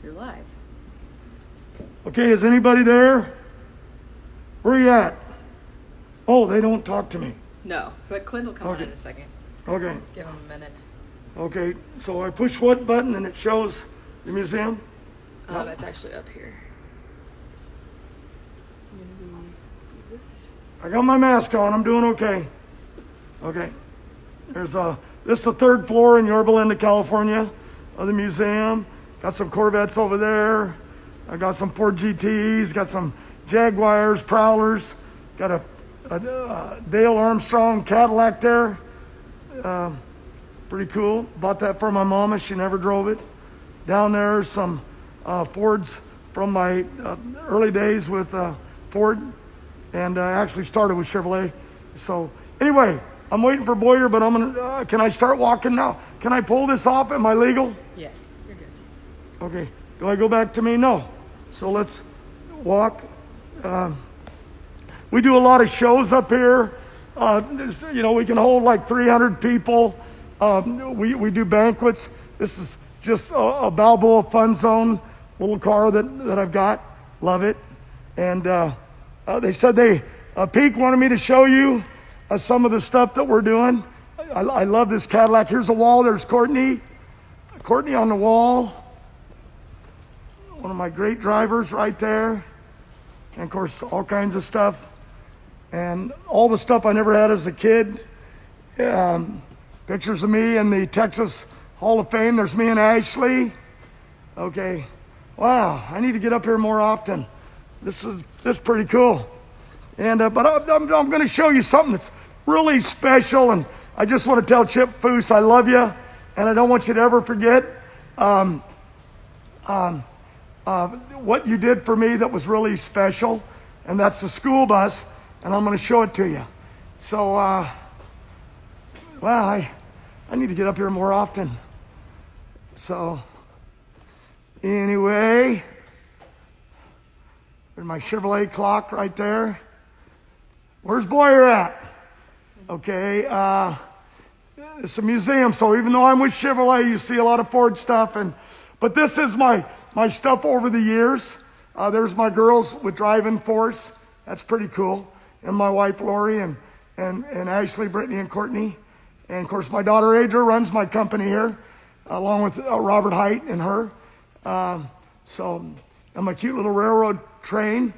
You're live. Okay, is anybody there? Where are you at? Oh, they don't talk to me. No, but Clint will come on in a second. Okay. Give him a minute. Okay, so I push what button and it shows the museum? That's actually up here. I got my mask on. I'm doing okay. Okay. This is the third floor in Yorba Linda, California of the museum. Got some Corvettes over there. I got some Ford GTs, got some Jaguars, Prowlers, got a Dale Armstrong Cadillac there. Pretty cool. Bought that for my mama. She never drove it. Down there, some Fords from my early days with Ford, and I actually started with Chevrolet. So anyway, I'm waiting for Bowyer, but I'm gonna. Can I start walking now? Can I pull this off? Am I legal? Yeah, you're good. Okay. Do I go back to me? No. So let's walk. We do a lot of shows up here. We can hold like 300 people. We do banquets. This is just a Balboa Fun Zone little car that I've got. Love it. And they said Peak wanted me to show you some of the stuff that we're doing. I love this Cadillac. Here's a wall. There's Courtney. Courtney on the wall. One of my great drivers right there. And of course, all kinds of stuff. And all the stuff I never had as a kid. Pictures of me in the Texas Hall of Fame. There's me and Ashley. Okay. Wow, I need to get up here more often. This is pretty cool. And but I'm going to show you something that's really special. And I just want to tell Chip Foose I love you, and I don't want you to ever forget what you did for me that was really special, and that's the school bus. And I'm going to show it to you. So, I need to get up here more often. So, anyway, there's my Chevrolet clock right there. Where's Bowyer at? Okay, it's a museum, so even though I'm with Chevrolet, you see a lot of Ford stuff. But this is my stuff over the years. There's my girls with driving force. That's pretty cool. And my wife, Lori, and Ashley, Brittany, and Courtney. And, of course, my daughter, Adra, runs my company here, along with Robert Height and her. So I'm a cute little railroad train.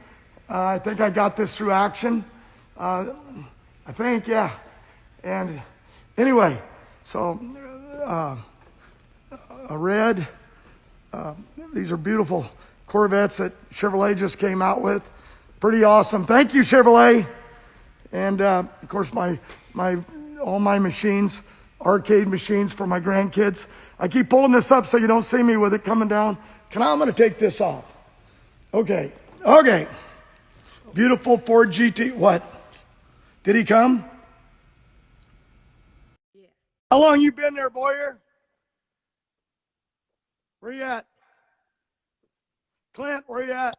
I think I got this through Action. I think, yeah. And anyway, so a red. These are beautiful Corvettes that Chevrolet just came out with. Pretty awesome. Thank you, Chevrolet. And of course, all my machines, arcade machines for my grandkids. I keep pulling this up so you don't see me with it coming down. I'm going to take this off. Okay. Beautiful Ford GT. What? Did he come? Yeah. How long you been there, Bowyer? Where you at? Clint, where you at?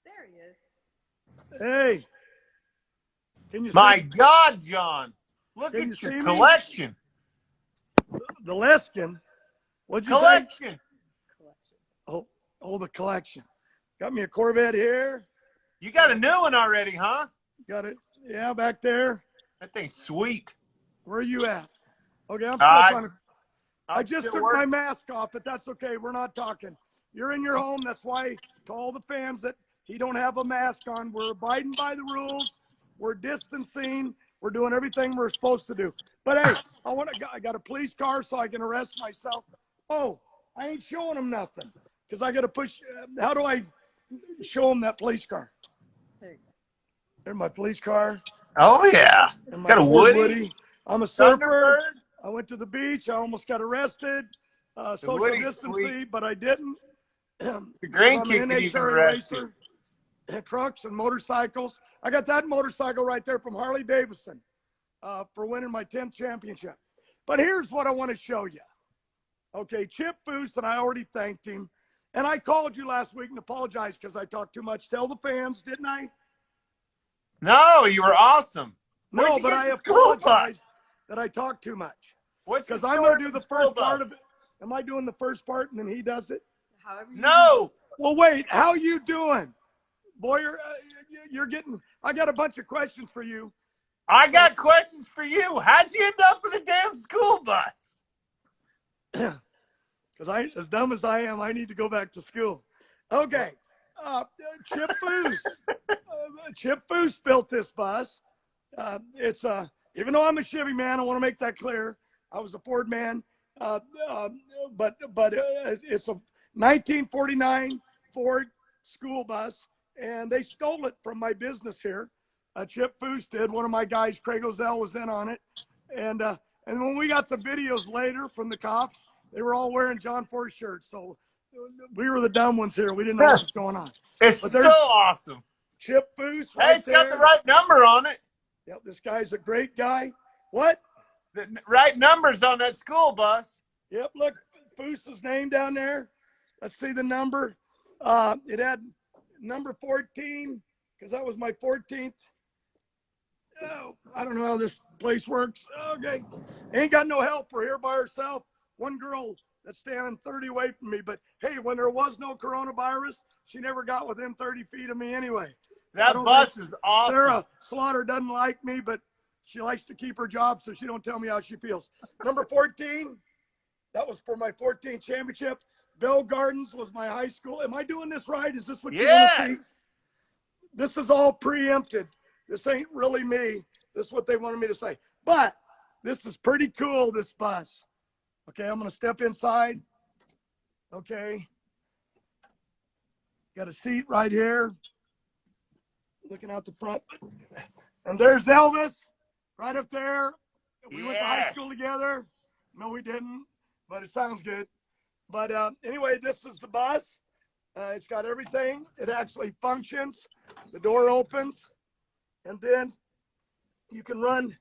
There he is. Hey. Can you My see? God, John. Look Can you at your see me? collection. The Leskin. What'd you say? Collection. Oh, the collection. Got me a Corvette here. You got a new one already, huh? Got it. Yeah, back there. That thing's sweet. Where are you at? Okay, I'm still trying to. I I'm just still took my working. mask off, but that's okay. We're not talking. You're in your home. That's why, to all the fans that he don't have a mask on, we're abiding by the rules. We're distancing. We're doing everything we're supposed to do. But hey, I got a police car so I can arrest myself. Oh, I ain't showing them nothing because I got to push. How do I show them that police car? There you go. There's my police car. Oh, yeah. And my Got a Ford Woody. I'm a surfer. Thunderbird. I went to the beach. I almost got arrested. Social Woody's distancing, sweet. but I didn't. The I'm grandkid an could even NHRA arrest you. racer. Trucks and motorcycles. I got that motorcycle right there from Harley Davidson for winning my 10th championship. But here's what I want to show you. Okay, Chip Foose, and I already thanked him. And I called you last week and apologized because I talked too much. Tell the fans, didn't I? No, you were awesome. No, but I apologize that I talked too much. What's the Because I'm story going to do with the school first part bus? of it. Am I doing the first part and then he does it? however you No. Well, wait, how you doing? Boyer, I got a bunch of questions for you. I got questions for you. How'd you end up with a damn school bus? Because as dumb as I am, I need to go back to school. Okay. Chip Foose. Chip Foose built this bus. It's even though I'm a Chevy man, I want to make that clear. I was a Ford man, but it's a 1949 Ford school bus, and they stole it from my business here. Chip Foose did. One of my guys, Craig Ozell, was in on it, and when we got the videos later from the cops, they were all wearing John Force shirts. So we were the dumb ones here. We didn't know what was going on. It's so awesome. Chip Foose Hey, right it's there. got the right number on it. Yep, this guy's a great guy. What? The right numbers on that school bus. Yep, look, Foose's name down there. Let's see the number. It had number 14 because that was my 14th. Oh, I don't know how this place works. Okay. Ain't got no help. We're here by herself. One girl that's standing 30 away from me. But hey, when there was no coronavirus, she never got within 30 feet of me anyway. That bus is awesome. Sarah Slaughter doesn't like me, but she likes to keep her job, so she don't tell me how she feels. Number 14, that was for my 14th championship. Bell Gardens was my high school. Am I doing this right? Is this what you want to see? This is all preempted. This ain't really me. This is what they wanted me to say. But this is pretty cool, this bus. Okay, I'm going to step inside. Okay. Got a seat right here. Looking out the front. And there's Elvis right up there. We went to high school together. No, we didn't, but it sounds good. But anyway, this is the bus. It's got everything. It actually functions. The door opens. And then you can run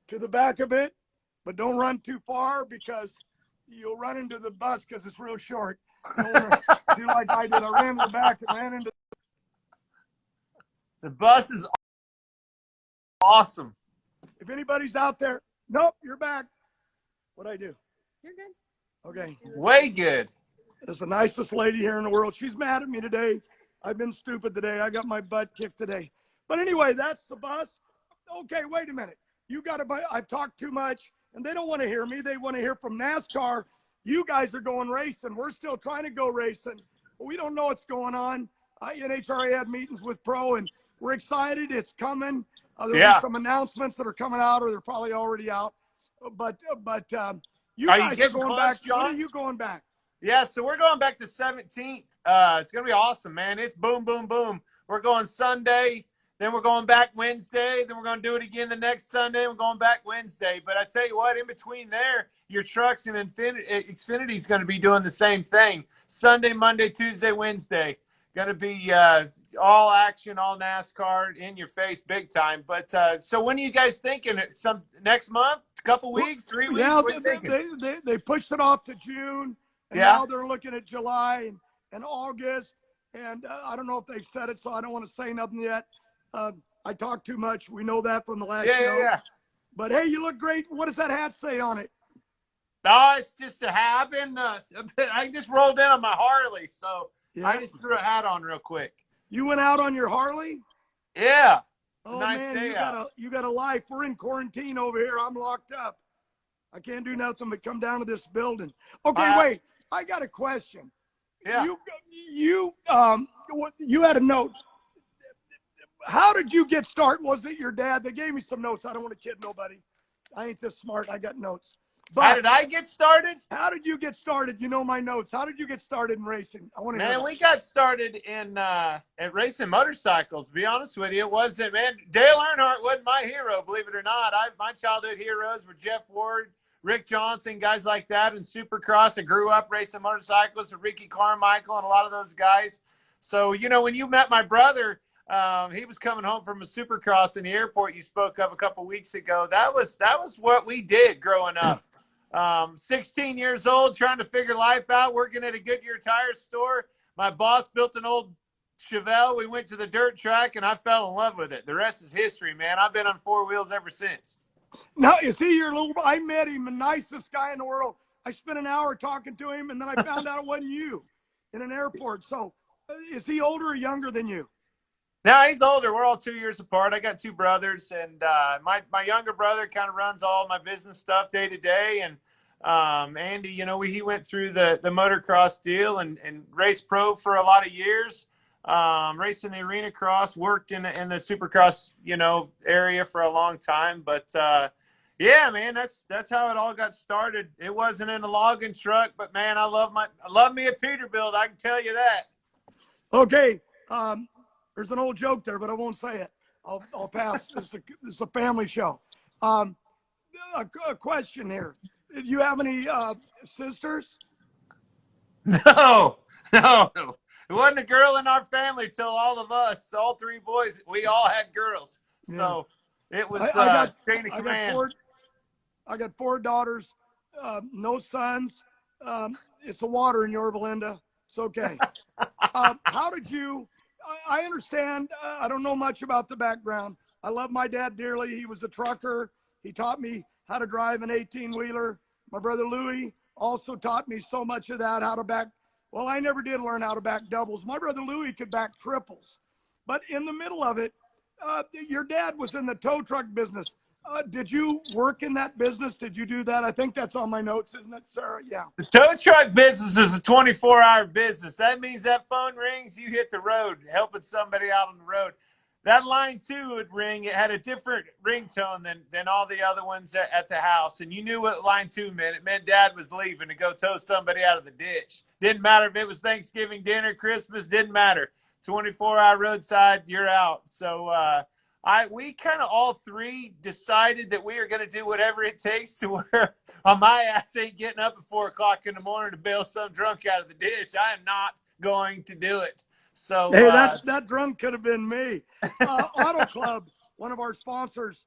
to the back of it, but don't run too far because you'll run into the bus because it's real short. You don't want to do like I did. I ran to the back and ran into the bus is awesome. If anybody's out there, nope, you're back. What'd I do? You're good. Okay. Way good. It's the nicest lady here in the world. She's mad at me today. I've been stupid today. I got my butt kicked today. But anyway, that's the bus. Okay, wait a minute. I've talked too much, and they don't want to hear me. They want to hear from NASCAR. You guys are going racing. We're still trying to go racing. But we don't know what's going on. NHRA had meetings with Pro, and we're excited. It's coming. There'll be some announcements that are coming out, or they're probably already out. But you guys are going back. John? When are you going back? Yeah, so we're going back to 17th. It's going to be awesome, man. It's boom, boom, boom. We're going Sunday. Then we're going back Wednesday. Then we're going to do it again the next Sunday. We're going back Wednesday. But I tell you what, in between there, your trucks and Xfinity is going to be doing the same thing. Sunday, Monday, Tuesday, Wednesday. Going to be all action, all NASCAR, in your face, big time. But so when are you guys thinking? Some next month, a couple weeks, 3 weeks? Yeah, they pushed it off to June, and now they're looking at July and August. And I don't know if they've said it, so I don't want to say nothing yet. I talk too much. We know that from the last show. Yeah. But hey, you look great. What does that hat say on it? Oh, it's just a hat. I just rolled in on my Harley, so I just threw a hat on real quick. You went out on your Harley? Yeah. Oh, nice man, you got a life. We're in quarantine over here. I'm locked up. I can't do nothing but come down to this building. Okay, wait. I got a question. Yeah. You had a note. How did you get started? Was it your dad? They gave me some notes. I don't want to kid nobody. I ain't this smart. I got notes. But how did I get started? How did you get started? You know my notes. How did you get started in racing? I want to hear. Man, we got started in at racing motorcycles. To be honest with you, it wasn't. Man, Dale Earnhardt wasn't my hero, believe it or not. My childhood heroes were Jeff Ward, Rick Johnson, guys like that. In Supercross, I grew up racing motorcycles with Ricky Carmichael and a lot of those guys. So when you met my brother. He was coming home from a Supercross in the airport you spoke of a couple weeks ago. That was what we did growing up. 16 years old, trying to figure life out, working at a Goodyear tire store. My boss built an old Chevelle. We went to the dirt track, and I fell in love with it. The rest is history, man. I've been on four wheels ever since. Now, is he your little – I met him, the nicest guy in the world. I spent an hour talking to him, and then I found out it wasn't you. in an airport. So is he older or younger than you? No, he's older. We're all 2 years apart. I got two brothers, and my younger brother kind of runs all my business stuff day to day. And Andy, he went through the motocross deal and raced pro for a lot of years, racing the arena cross, worked in the supercross, area for a long time. But yeah, man, that's how it all got started. It wasn't in a logging truck, but man, I love me a Peterbilt. I can tell you that. Okay. There's an old joke there, but I won't say it. I'll pass. This is a family show. A question here. Do you have any sisters? No, no. It wasn't a girl in our family till all of us, all three boys. We all had girls. So it was chain of command. I got four daughters, no sons. It's the water in Yorba Linda. It's okay. How did you? I understand. I don't know much about the background. I love my dad dearly. He was a trucker. He taught me how to drive an 18-wheeler. My brother Louie also taught me so much of that, how to back. Well, I never did learn how to back doubles. My brother Louie could back triples. But in the middle of it, your dad was in the tow truck business. Did you work in that business? Did you do that? I think that's on my notes, isn't it, Sarah? Yeah. The tow truck business is a 24-hour business. That means that phone rings, you hit the road, helping somebody out on the road. That line 2 would ring. It had a different ringtone than all the other ones at the house. And you knew what line 2 meant. It meant Dad was leaving to go tow somebody out of the ditch. Didn't matter if it was Thanksgiving dinner, Christmas, didn't matter. 24-hour roadside, you're out. So, we kind of all three decided that we are going to do whatever it takes to where on my ass ain't getting up at 4 o'clock in the morning to bail some drunk out of the ditch. I am not going to do it. So hey, that drunk could have been me. Auto Club, one of our sponsors,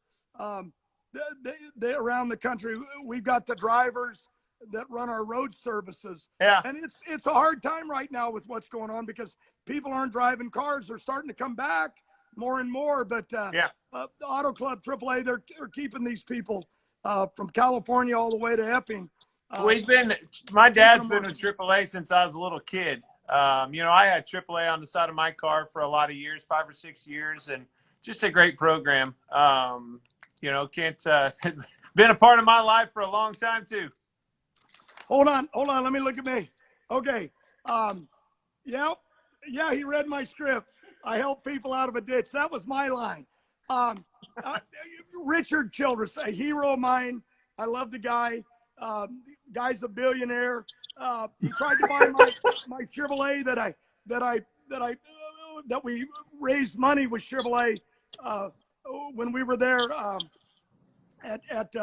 they around the country. We've got the drivers that run our road services. Yeah. And it's a hard time right now with what's going on because people aren't driving cars. They're starting to come back more and more, but the Auto Club AAA, they're keeping these people from California all the way to Epping. My dad's been with AAA since I was a little kid. I had AAA on the side of my car for a lot of years, 5 or 6 years, and just a great program. Been a part of my life for a long time too. Hold on. Let me look at me. Okay. He read my script. I help people out of a ditch. That was my line. Richard Childress, a hero of mine. I love the guy. Guy's a billionaire. He tried to buy my Chevrolet that we raised money with Chevrolet when we were there at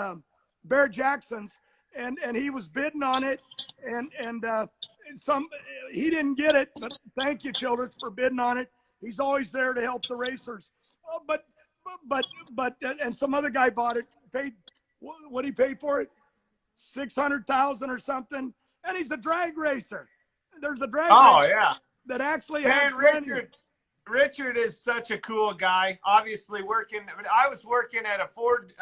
Bear Jackson's, and he was bidding on it, and he didn't get it, but thank you, Childress, for bidding on it. He's always there to help the racers. But some other guy bought it, paid what he paid for it, $600,000 or something. And he's a drag racer. There's a drag racer that actually has Richard is such a cool guy. Obviously I was working at a Ford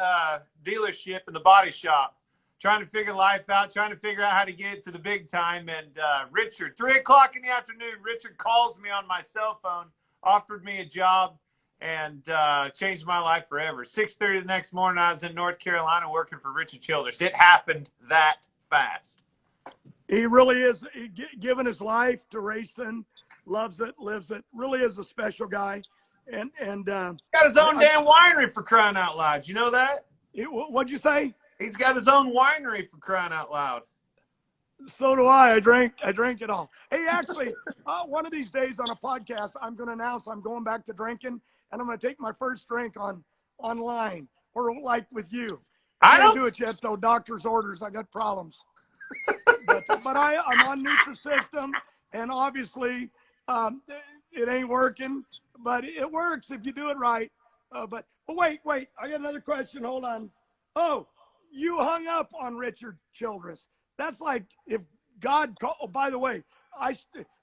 dealership in the body shop, trying to figure life out, trying to figure out how to get to the big time. And Richard, 3 o'clock in the afternoon, Richard calls me on my cell phone, offered me a job, and changed my life forever. 6:30 the next morning, I was in North Carolina working for Richard Childress. It happened that fast. He really is. Given his life to racing, loves it, lives it. Really is a special guy. And got his own damn winery, for crying out loud. You know that? What'd you say? He's got his own winery, for crying out loud. So do I. I drink it all. Hey, actually, one of these days on a podcast, I'm going to announce I'm going back to drinking, and I'm going to take my first drink online or like with you. I can't do it yet, though. Doctor's orders. I got problems. but I'm on Nutrisystem, and obviously it ain't working, but it works if you do it right. But wait. I got another question. Hold on. Oh, you hung up on Richard Childress. That's like if God called. Oh, by the way,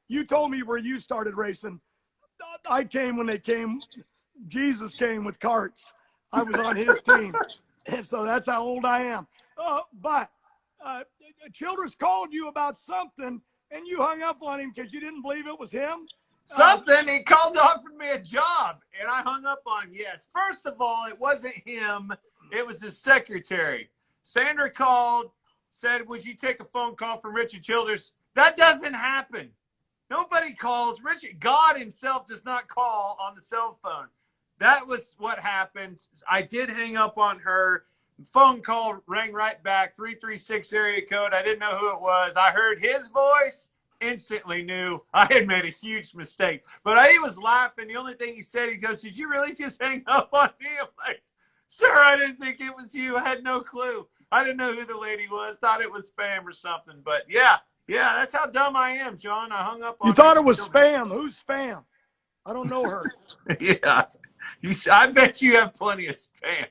you told me where you started racing. I came when they came. Jesus came with carts. I was on his team, and so that's how old I am. But Childress called you about something and you hung up on him because you didn't believe it was him? Something. He called to offer me a job, and I hung up on him. Yes. First of all, it wasn't him. It was his secretary. Sandra called, said, would you take a phone call from Richard Childers? That doesn't happen. Nobody calls. God himself does not call on the cell phone. That was what happened. I did hang up on her. Phone call rang right back, 336 area code. I didn't know who it was. I heard his voice, instantly knew I had made a huge mistake. But he was laughing. The only thing he said, he goes, did you really just hang up on me? I'm like, sure, I didn't think it was you. I had no clue. I didn't know who the lady was. Thought it was spam or something. But yeah, that's how dumb I am, John. I hung up on You thought it was spam. Who's spam? I don't know her. Yeah. I bet you have plenty of spam.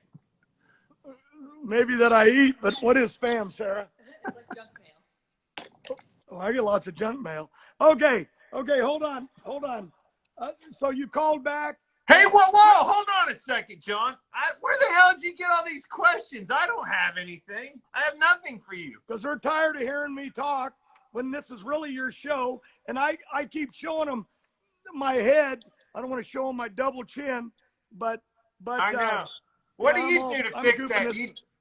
Maybe that I eat, but what is spam, Sarah? It's like junk mail. Oh, I get lots of junk mail. Okay, hold on. So you called back. Hey, whoa, hold on a second, John. Where the hell did you get all these questions? I don't have anything. I have nothing for you. Because they're tired of hearing me talk when this is really your show. And I keep showing them my head. I don't want to show them my double chin, but I know. What do you do to fix that?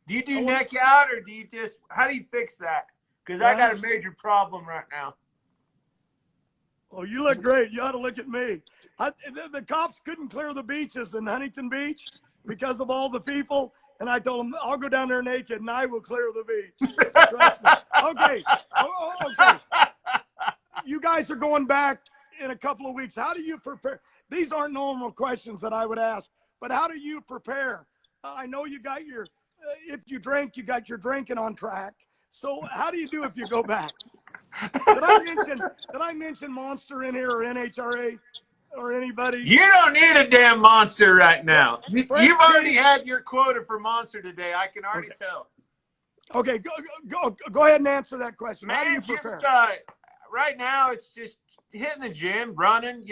Do you do neck out, or do you just, how do you fix that? Because I got a major problem right now. Oh, you look great. You ought to look at me. The cops couldn't clear the beaches in Huntington Beach because of all the people. And I told them, I'll go down there naked and I will clear the beach. Trust me. Okay. Okay. You guys are going back in a couple of weeks. How do you prepare? These aren't normal questions that I would ask, but how do you prepare? I know you got your, if you drink, you got your drinking on track. So how do you do if you go back? Did I mention Monster in here or NHRA or anybody? You don't need a damn Monster right now. You've already had your quota for Monster today. I can already tell. Okay, go ahead and answer that question. Man, how do you prepare? Right now it's just hitting the gym, running,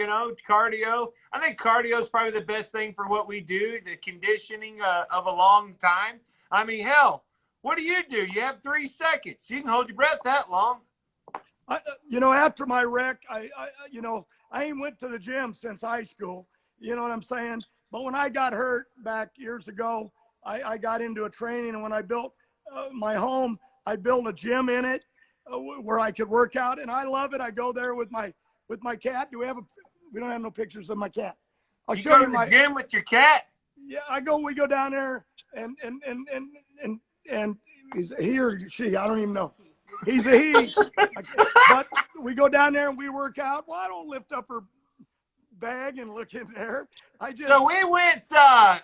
cardio. I think cardio is probably the best thing for what we do, the conditioning of a long time. I mean, hell, what do? You have 3 seconds. You can hold your breath that long. After my wreck, I ain't went to the gym since high school. You know what I'm saying? But when I got hurt back years ago, I got into a training, and when I built my home, I built a gym in it where I could work out, and I love it. I go there with my cat. We don't have no pictures of my cat. I'll show you my gym with your cat. Yeah, we go down there, and he's a he or she, I don't even know. He's a he. But we go down there and we work out. Well, I don't lift up her bag and look in there. So we went, my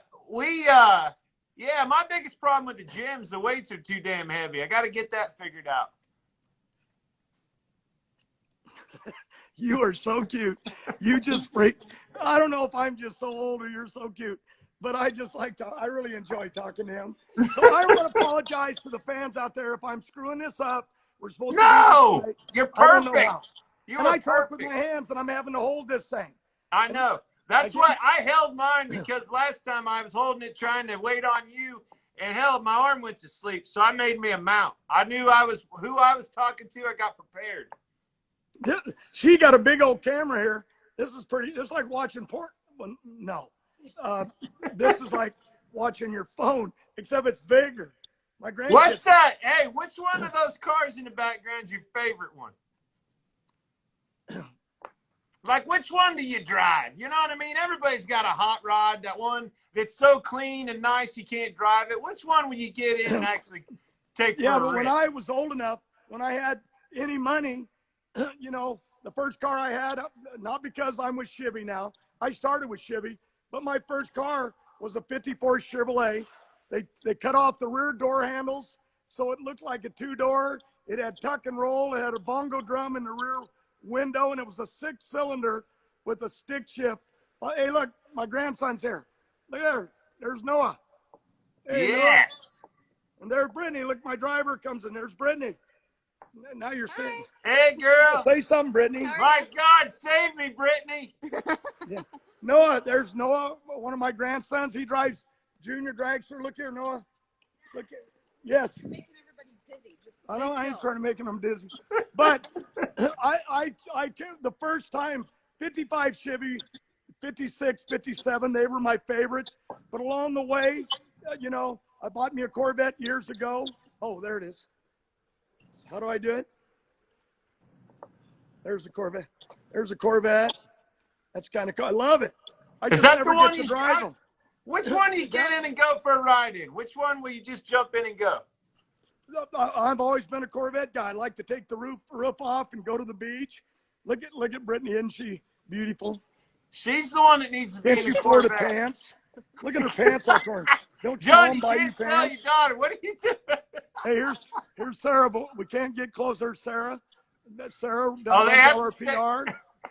biggest problem with the gym is the weights are too damn heavy. I got to get that figured out. You are so cute. You just freak. I don't know if I'm just so old or you're so cute, but I just I really enjoy talking to him. So I want to apologize to the fans out there if I'm screwing this up. We're supposed to. No, you're perfect. I talk with my hands and I'm having to hold this thing. I know. That's what I held mine because last time I was holding it trying to wait on you, and hell, my arm went to sleep. So I made me a mount. I knew who I was talking to. I got prepared. She got a big old camera here. This is pretty. It's like watching porn. Well, no, this is like watching your phone, except it's bigger. My grandkids. What's that? Hey, which one of those cars in the background is your favorite one? Like, which one do you drive? You know what I mean? Everybody's got a hot rod, that one that's so clean and nice you can't drive it. Which one will you get in and actually take for a but rip? when I was old enough, when I had any money, the first car I had, not because I'm with Chevy now. I started with Chevy, but my first car was a 54 Chevrolet. They cut off the rear door handles, so it looked like a two-door. It had tuck and roll. It had a bongo drum in the rear window, and it was a 6-cylinder with a stick shift. Hey, look, my grandson's here. Look there. There's Noah. Hey, yes. Noah. And there's Brittany. Look, my driver comes in. There's Brittany. Now you're sitting. Hey, girl. Say something, Brittany. My God, save me, Brittany. Yeah. Noah, there's Noah, one of my grandsons. He drives junior dragster. Look here, Noah. Look here. Yes. You're making everybody dizzy. I ain't trying to make them dizzy. But I the first time, 55 Chevy, 56, 57, they were my favorites. But along the way, you know, I bought me a Corvette years ago. Oh, there it is. How do I do it? There's a Corvette. There's a Corvette. That's kind of cool. I love it. I Is just that never the one get to you drive them. Which one do you get in and go for a ride in? Which one will you just jump in and go? I've always been a Corvette guy. I like to take the roof off and go to the beach. Look at Brittany. Isn't she beautiful? She's the one that needs to be Can't in you a afford the Corvette. pants? Look at her pants all torn. Don't you John, you buy can't you sell pants? your daughter. What are you doing? Hey, here's Sarah, but we can't get closer. Sarah Oh, down they have our to stay- PR.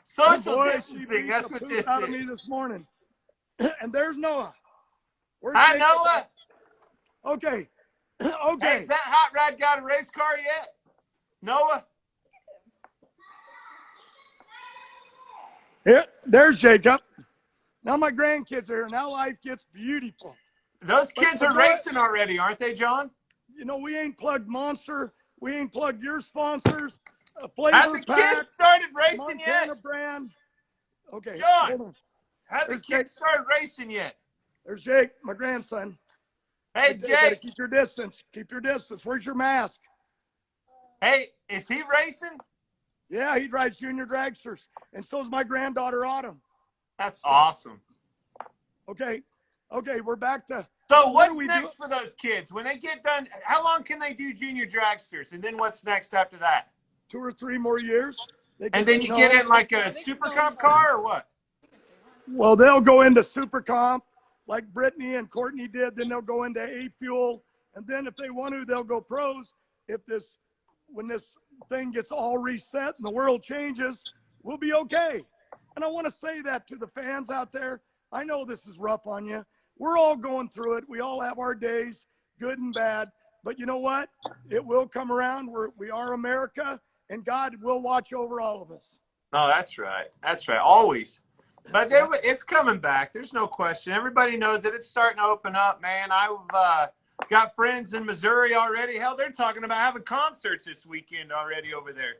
Social Boy, distancing. she beat That's the what poop this out of me is. this morning. And there's Noah. Where's Hi, Jake? Noah. Okay. Hey, Okay. has that hot rod got a race car yet? Noah? Here, there's Jacob. Now my grandkids are here. Now life gets beautiful. Those kids are But racing already, aren't they, John? you know, we ain't plugged Monster. We ain't plugged your sponsors. Have Flavor the Pack, kids started racing Montana yet? brand. Okay. John. Hold on. Have the There's kids Jake. started racing yet? There's Jake, my grandson. Hey, You gotta Jake. keep your distance. Keep your distance. Where's your mask? Hey, is he racing? Yeah, he drives junior dragsters. And so's my granddaughter, Autumn. That's awesome. Okay. Okay, we're back to. So what what's do we next for those kids? When they get done, how long can they do junior dragsters? And then what's next after that? 2 or 3 more years. And then you get in like a super cup car or what? Well, they'll go into super comp like Brittany and Courtney did. Then they'll go into A fuel. And then if they want to, they'll go pros. When this thing gets all reset and the world changes, we'll be okay. And I want to say that to the fans out there. I know this is rough on you. We're all going through it. We all have our days, good and bad. But you know what? It will come around. We are America, and God will watch over all of us. No, that's right. That's right. Always. But it's coming back. There's no question. Everybody knows that it's starting to open up, man. I've got friends in Missouri already. Hell, they're talking about having concerts this weekend already over there.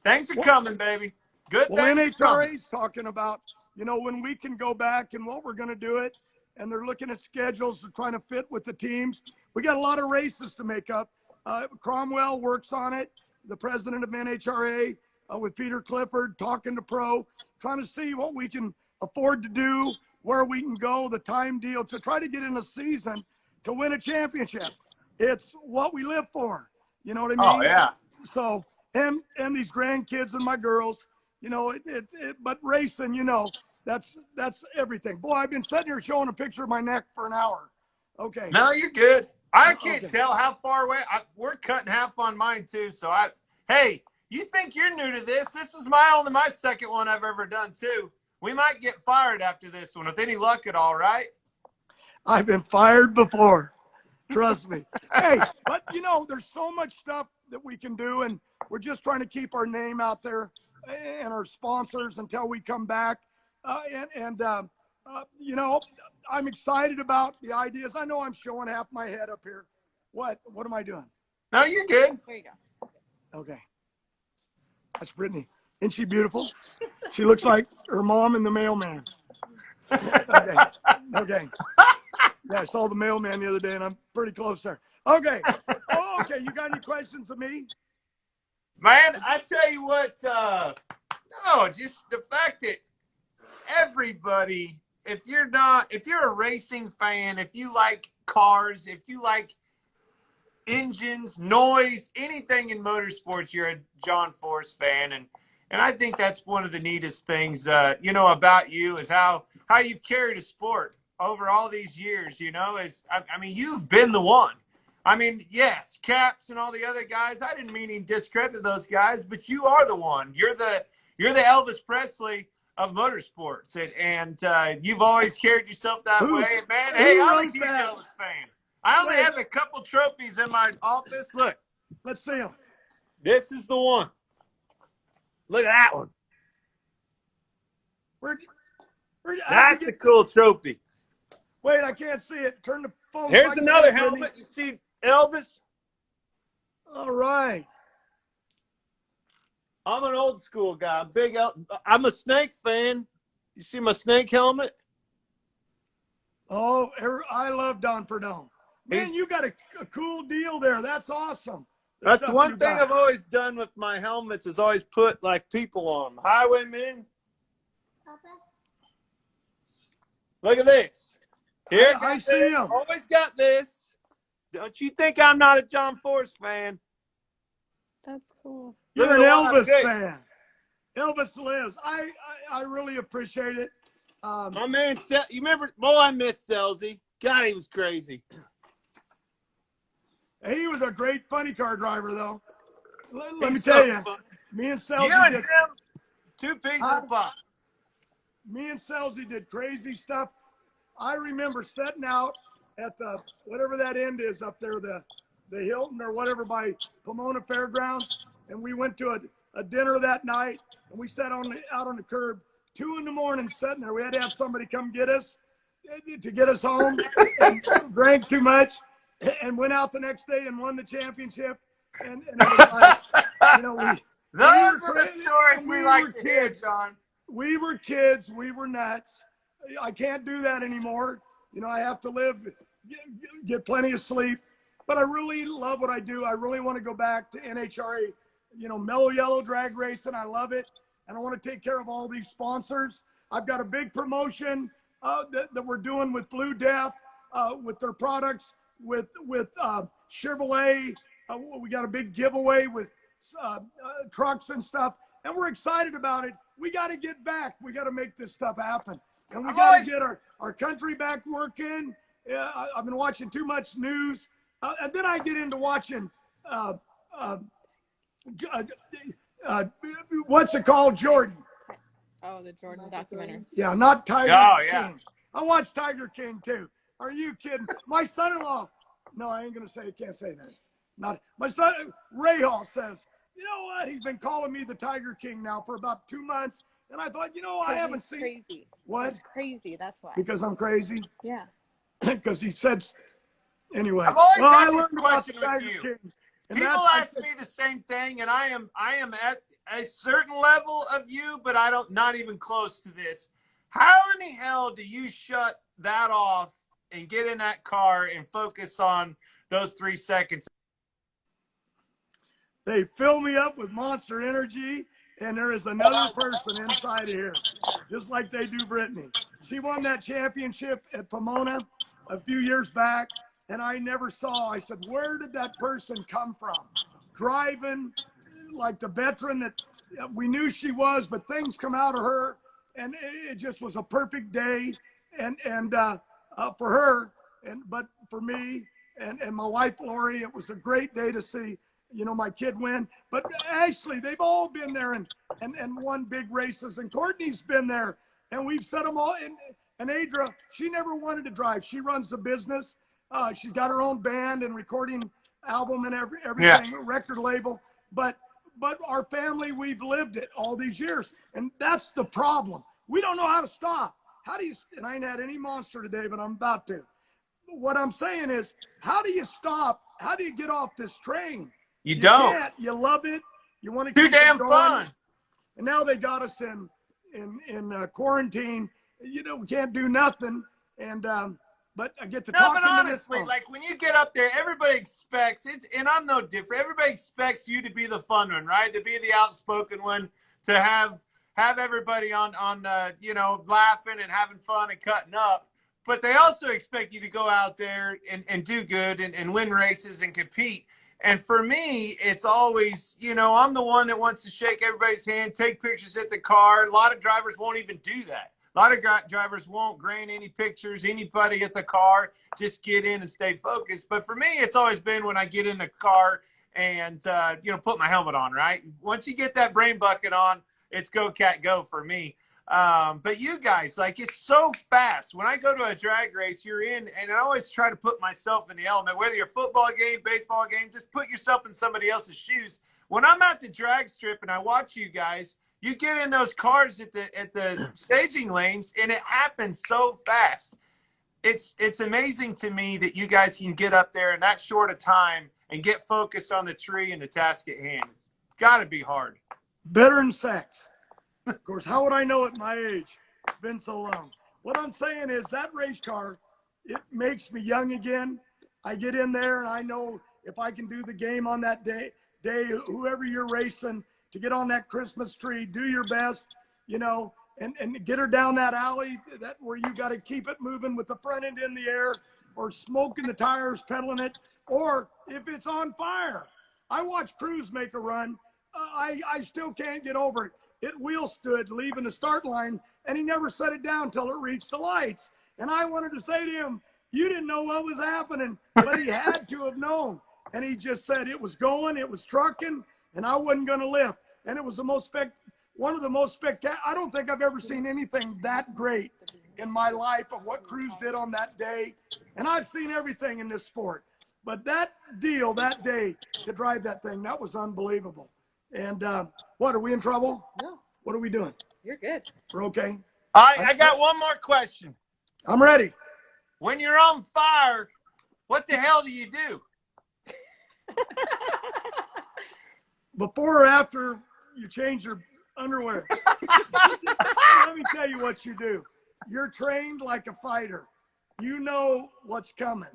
Things are coming, baby. Good things are coming. NHRA's talking about, you know, when we can go back and what we're going to do it. And they're looking at schedules and trying to fit with the teams. We got a lot of races to make up. Cromwell works on it. The president of NHRA with Peter Clifford talking to pro, trying to see what we can afford to do, where we can go, the time deal to try to get in a season to win a championship. It's what we live for. You know what I mean? Oh, yeah. So, and these grandkids and my girls, you know, but racing, you know, that's everything. Boy, I've been sitting here showing a picture of my neck for an hour. Okay. No, you're good. I can't tell how far away. We're cutting half on mine too. So hey, you think you're new to this? This is my second one I've ever done too. We might get fired after this one with any luck at all, right? I've been fired before. Trust me. Hey, but you know, there's so much stuff that we can do, and we're just trying to keep our name out there and our sponsors until we come back. You know, I'm excited about the ideas. I know I'm showing half my head up here. What am I doing? No, you're good. There you go. Okay. That's Brittany. Isn't she beautiful? She looks like her mom and the mailman. Okay. Yeah, I saw the mailman the other day, and I'm pretty close there. Okay. Oh, okay. You got any questions of me? Man, I tell you what, no, just the fact that everybody, if you're a racing fan, if you like cars, if you like engines, noise, anything in motorsports, you're a John Force fan. And I think that's one of the neatest things, you know, about you is how you've carried a sport over all these years, you know, I mean, you've been the one. I mean, yes, Caps and all the other guys, I didn't mean to discredit those guys, but you are the one. You're the Elvis Presley of motorsports, and you've always carried yourself that way. Man, hey, I'm a huge Elvis fan. I only have a couple trophies in my office. Look. Let's see them. This is the one. Look at that one. That's a cool trophy. Wait, I can't see it. Turn the phone. Here's another helmet. You see Elvis? All right. I'm an old school guy. I'm a Snake fan. You see my Snake helmet? Oh, I love Don Perdome. Man, you got a cool deal there. That's awesome. That's one thing I've always done with my helmets is always put like people on them. Highwaymen. Papa? Look at this. Here, I see him. Always got this. Don't you think I'm not a John Force fan? That's cool. You're an Elvis fan. Elvis lives. I really appreciate it. My man, you remember? Boy, I miss Selzy. God, he was crazy. He was a great funny car driver, though. Let me tell you, me and Selzy did 2 pigs in a pot. Me and Selzy did crazy stuff. I remember setting out at the whatever that end is up there, the Hilton or whatever by Pomona Fairgrounds, and we went to a dinner that night, and we sat out on the curb 2 a.m. sitting there. We had to have somebody come get us to get us home, and drank too much, and went out the next day and won the championship. And it was like, those are the stories we like to hear, John. We were kids. We were nuts. I can't do that anymore. I have to live, get plenty of sleep. But I really love what I do. I really want to go back to NHRA, mellow yellow drag racing. I love it. And I want to take care of all these sponsors. I've got a big promotion that we're doing with Blue Death, with their products, with Chevrolet. We got a big giveaway with trucks and stuff. And we're excited about it. We got to get back. We got to make this stuff happen. And we got to get our country back working. I've been watching too much news. And then I get into watching, what's it called, Jordan? Oh, the Jordan documentary. Yeah, not Tiger King. I watch Tiger King, too. Are you kidding? My son-in-law. No, I ain't going to say, can't say that. Not my son, Ray Hall says, you know what? He's been calling me the Tiger King now for about 2 months. And I thought, I haven't seen. Crazy. What? He's crazy. That's why. Because I'm crazy? Yeah. Because he said, anyway. I've always had I this learned about the question with Tiger you. King. And People ask me the same thing, and I am at a certain level of you, but not even close to this. How in the hell do you shut that off and get in that car and focus on those 3 seconds? They fill me up with Monster Energy, and there is another person inside of here, just like they do Brittany. She won that championship at Pomona a few years back, and I never saw. I said, where did that person come from? Driving like the veteran that we knew she was, but things come out of her, and it just was a perfect day, and for her, but for me and my wife Lori, it was a great day to see my kid win. But Ashley, they've all been there and won big races, and Courtney's been there, and we've set them all in. And Adra, she never wanted to drive. She runs the business. She's got her own band and recording album and everything, record label. But our family, we've lived it all these years. And that's the problem. We don't know how to stop. And I ain't had any Monster today, but I'm about to. What I'm saying is, how do you stop? How do you get off this train? You don't. Can't. You love it. You want to keep too damn it going. fun. And now they got us in quarantine. We can't do nothing. And but I get to talk. No, but honestly, like when you get up there, everybody expects it, and I'm no different. Everybody expects you to be the fun one, right? To be the outspoken one, to have everybody on laughing and having fun and cutting up. But they also expect you to go out there and do good and win races and compete. And for me, it's always, I'm the one that wants to shake everybody's hand, take pictures at the car. A lot of drivers won't even do that. A lot of drivers won't grain any pictures, anybody at the car, just get in and stay focused. But for me, it's always been when I get in the car and, put my helmet on, right? Once you get that brain bucket on, it's go, cat, go for me. But you guys, like, it's so fast. When I go to a drag race, you're in, and I always try to put myself in the element, whether you're a football game, baseball game, just put yourself in somebody else's shoes. When I'm at the drag strip and I watch you guys, you get in those cars at the staging lanes, and it happens so fast. It's amazing to me that you guys can get up there in that short a time and get focused on the tree and the task at hand. It's got to be hard. Better than sex. Of course, how would I know at my age? It's been so long. What I'm saying is that race car, it makes me young again. I get in there and I know if I can do the game on that day, whoever you're racing, to get on that Christmas tree, do your best, you know, and get her down that alley that where you got to keep it moving with the front end in the air, or smoking the tires, pedaling it, or if it's on fire. I watched Cruz make a run. I still can't get over it. It wheel stood leaving the start line, and he never set it down till it reached the lights. And I wanted to say to him, you didn't know what was happening, but he had to have known. And he just said it was going, it was trucking, and I wasn't going to lift. And it was the most one of the most spectacular. I don't think I've ever seen anything that great in my life of what Cruz did on that day. And I've seen everything in this sport, but that deal that day to drive that thing, that was unbelievable. And what, are we in trouble? No, What are we doing? you're good. We're okay? All right, I got one more question. I'm ready. When you're on fire, what the hell do you do? Before or after you change your underwear? Let me tell you what you do. You're trained like a fighter. You know what's coming.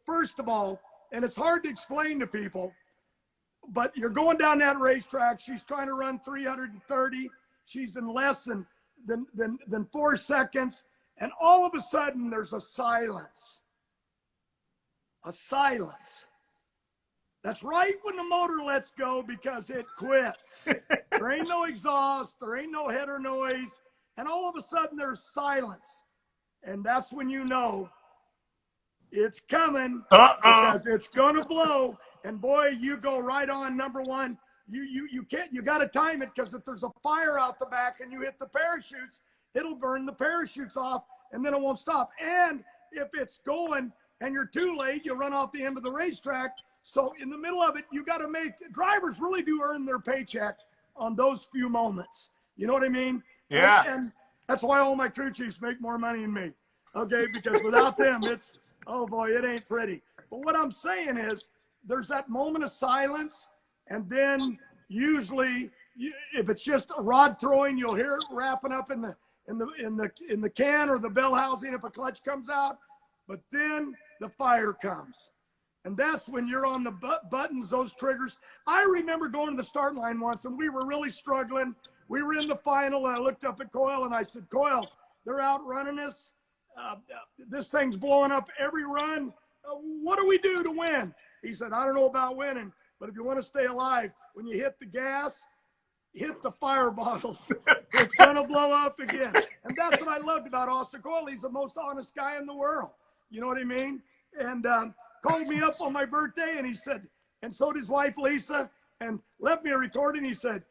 First of all, and it's hard to explain to people, but you're going down that racetrack. She's trying to run 330. She's in less than 4 seconds. And all of a sudden, there's a silence. A silence. That's right when the motor lets go, because it quits. There ain't no exhaust. There ain't no header noise. And all of a sudden, there's silence. And that's when you know it's coming, because it's going to blow. And boy, you go right on number one. You can't, you got to time it, because if there's a fire out the back and you hit the parachutes, it'll burn the parachutes off, and then it won't stop. And if it's going and you're too late, you run off the end of the racetrack. So in the middle of it, you got to drivers really do earn their paycheck on those few moments. You know what I mean? Yeah. And that's why all my crew chiefs make more money than me. Okay, because without them, it's, oh boy, it ain't pretty. But what I'm saying is, there's that moment of silence, and then usually, if it's just a rod throwing, you'll hear it wrapping up in the can or the bell housing if a clutch comes out. But then the fire comes, and that's when you're on the buttons, those triggers. I remember going to the start line once, and we were really struggling. We were in the final, and I looked up at Coyle, and I said, Coyle, they're outrunning us. This thing's blowing up every run. What do we do to win? He said, I don't know about winning, but if you want to stay alive, when you hit the gas, hit the fire bottles. It's going to blow up again. And that's what I loved about Austin Coyle. He's the most honest guy in the world. You know what I mean? And called me up on my birthday, and he said, and so did his wife, Lisa, and left me a recording. He said,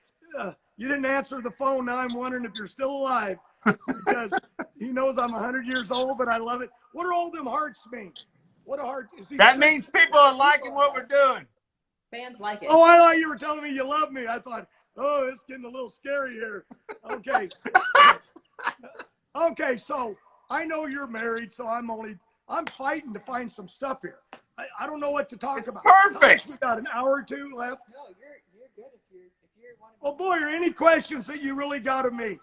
you didn't answer the phone. Now I'm wondering if you're still alive, because he knows I'm 100 years old, but I love it. What do all them hearts mean? What a heart. That means people are liking what we're doing. Fans like it. Oh, I thought you were telling me you love me. I thought, oh, it's getting a little scary here. Okay. Okay, so I know you're married, so I'm fighting to find some stuff here. I don't know what to talk about. Perfect. We got an hour or two left. No, you're good if you're one of Well, boy, are any questions that you really got of me?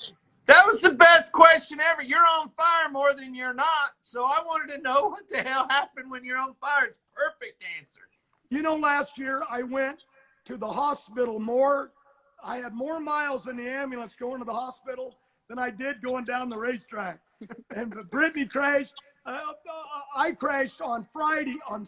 That was the best question ever. You're on fire more than you're not. So I wanted to know what the hell happened when you're on fire. It's perfect answer. You know, last year I went to the hospital more. I had more miles in the ambulance going to the hospital than I did going down the racetrack. And Brittany crashed. I crashed on Friday, on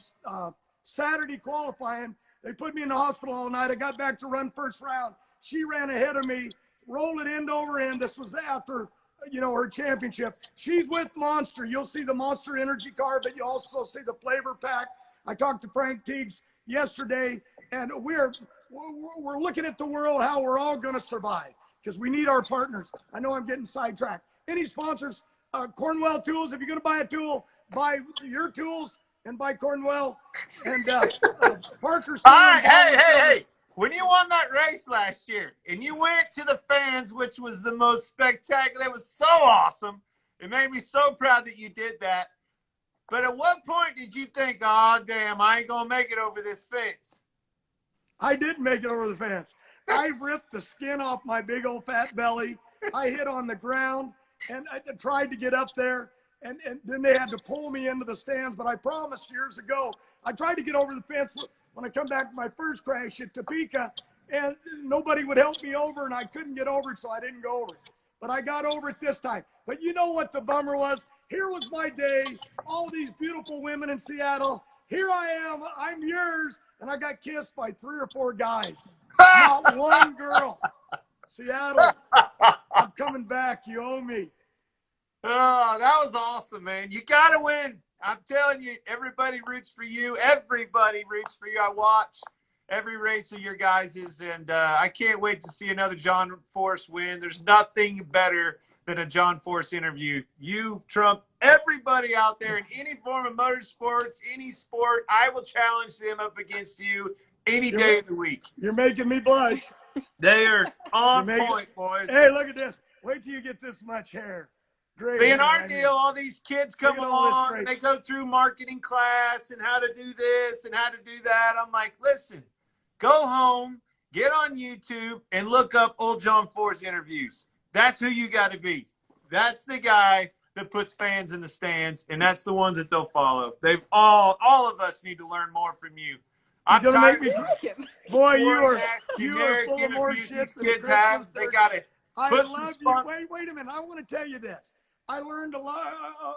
Saturday qualifying. They put me in the hospital all night. I got back to run first round. She ran ahead of me, rolled it end over end. This was after, her championship. She's with Monster. You'll see the Monster Energy car, but you also see the flavor pack. I talked to Frank Teagues yesterday, and we're looking at the world, how we're all going to survive, because we need our partners. I know I'm getting sidetracked. Any sponsors? Cornwell Tools. If you're going to buy a tool, buy your tools and buy Cornwell. And Parker. All right, hey. When you won that race last year and you went to the fans, which was the most spectacular, it was so awesome. It made me so proud that you did that. But at what point did you think, oh, damn, I ain't going to make it over this fence? I didn't make it over the fence. I ripped the skin off my big old fat belly. I hit on the ground, and I tried to get up there, and then they had to pull me into the stands. But I promised years ago, I tried to get over the fence when I come back to my first crash at Topeka, and nobody would help me over, and I couldn't get over it, so I didn't go over it. But I got over it this time. But you know what the bummer was? Here was my day, all these beautiful women in Seattle. Here I am, I'm yours, and I got kissed by 3 or 4 guys. Not one girl. Seattle, I'm coming back. You owe me. Oh, that was awesome, man. You got to win. I'm telling you, everybody roots for you. Everybody roots for you. I watch every race of your guys's, and I can't wait to see another John Force win. There's nothing better than a John Force interview. You trump everybody out there in any form of motorsports, any sport. I will challenge them up against you any day of the week. You're making me blush. They are on point, boys. Hey, look at this. Wait till you get this much hair. Great. Being our deal, all these kids come along and they go through marketing class and how to do this and how to do that. I'm like, listen, go home, get on YouTube, and look up old John Force interviews. That's who you got to be. That's the guy that puts fans in the stands, and that's the ones that they'll follow. They've all of us need to learn more from you. I'm gonna tired make me, of like him. boy, you are generic full of more interviews shit these than kids have. They got to I put love some you. Wait a minute. I want to tell you this. I learned a lot.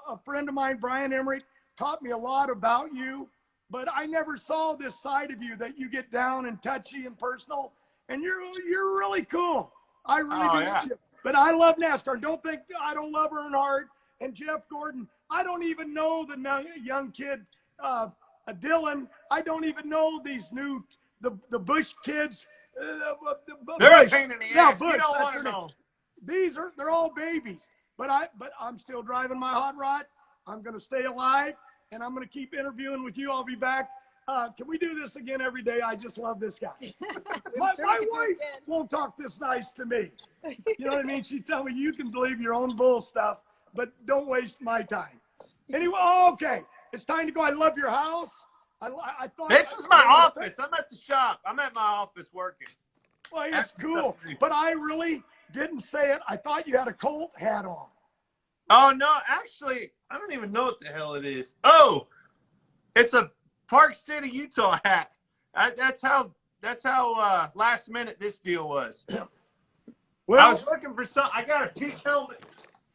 A friend of mine, Brian Emery, taught me a lot about you, but I never saw this side of you that you get down and touchy and personal, and you're really cool. I really do. Yeah. But I love NASCAR. Don't think I don't love Earnhardt and Jeff Gordon. I don't even know the young kid, Dylan. I don't even know these new the Bush kids. They're Bush. a pain in the Yeah, ass. Bush, You don't want to know. They're all babies. But I'm still driving my hot rod. I'm going to stay alive, and I'm going to keep interviewing with you. I'll be back. Can we do this again every day? I just love this guy. my wife won't talk this nice to me. You know what I mean? She tell me you can believe your own bull stuff, but don't waste my time. Anyway, okay. It's time to go. I love your house. I thought this is my office. I'm at the shop. I'm at my office working. Well, it's cool, but I really didn't say it. I thought you had a Colt hat on. Oh no, actually, I don't even know what the hell it is. Oh, it's a Park City, Utah hat. That's how last minute this deal was. Well, I was looking for some. I got a peak helmet.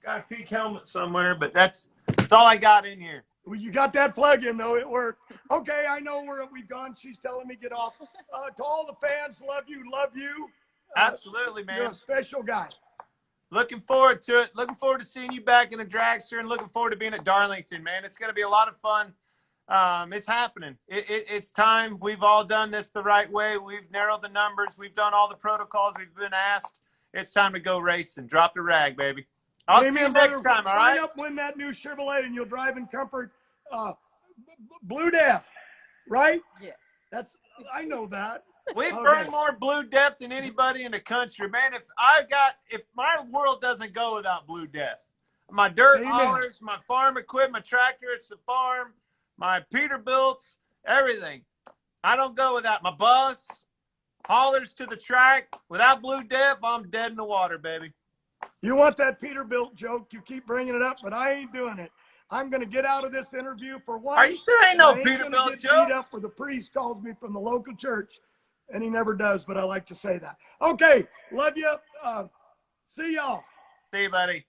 Got a peak helmet somewhere, but that's all I got in here. Well, you got that plug in, though. It worked. Okay, I know where we've gone. She's telling me get off. To all the fans, love you. Absolutely, man. You're a special guy. Looking forward to it. Looking forward to seeing you back in the dragster and looking forward to being at Darlington, man. It's going to be a lot of fun. It's happening. It's time. We've all done this the right way. We've narrowed the numbers. We've done all the protocols we've been asked. It's time to go racing. Drop the rag, baby. I'll see you next time, all right? Sign up, win that new Chevrolet, and you'll drive in comfort. Blue Death, right? Yes. I know that. We've burned more Blue Death than anybody in the country, man. If my world doesn't go without Blue Death, my dirt haulers, my farm equipment, my tractor, it's the farm, my Peterbilts, everything. I don't go without my bus, haulers to the track. Without Blue Death, I'm dead in the water, baby. You want that Peterbilt joke? You keep bringing it up, but I ain't doing it. I'm going to get out of this interview for once. Are you sure ain't no Peterbilt joke? Beat up, or the priest calls me from the local church, and he never does, but I like to say that. Okay, love you. See y'all. See you, buddy.